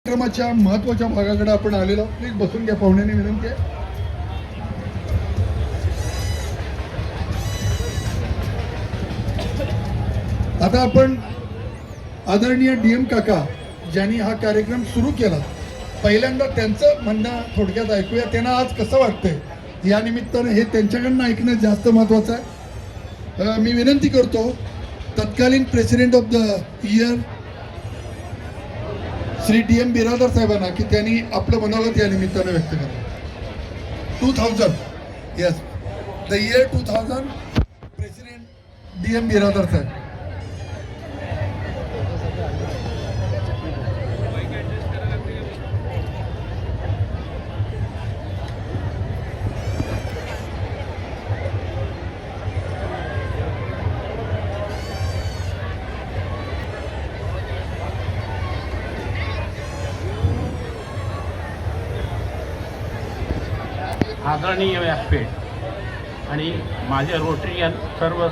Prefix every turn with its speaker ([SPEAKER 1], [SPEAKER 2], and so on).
[SPEAKER 1] कार्यक्रमाच्या महत्वाच्या भागाकडे आपण आलेलो. प्लीज बसून घ्या, पाहुण्याने विनंती आहे. आता आपण आदरणीय डीएम काका ज्यांनी हा कार्यक्रम सुरू केला, पहिल्यांदा त्यांचं म्हणणं थोडक्यात ऐकूया. त्यांना आज कसं वाटतंय या निमित्तानं हे त्यांच्याकडनं ऐकणं जास्त महत्वाचं आहे. मी विनंती करतो तत्कालीन president of the year Shri DM बिरादर साहेबांना की त्यांनी आपलं मनोगत या निमित्तानं व्यक्त करा. 2000 yes the year 2000 president DM बिरादर साहेब.
[SPEAKER 2] आदरणीय व्यासपीठ आणि माझे रोटरियन सर्व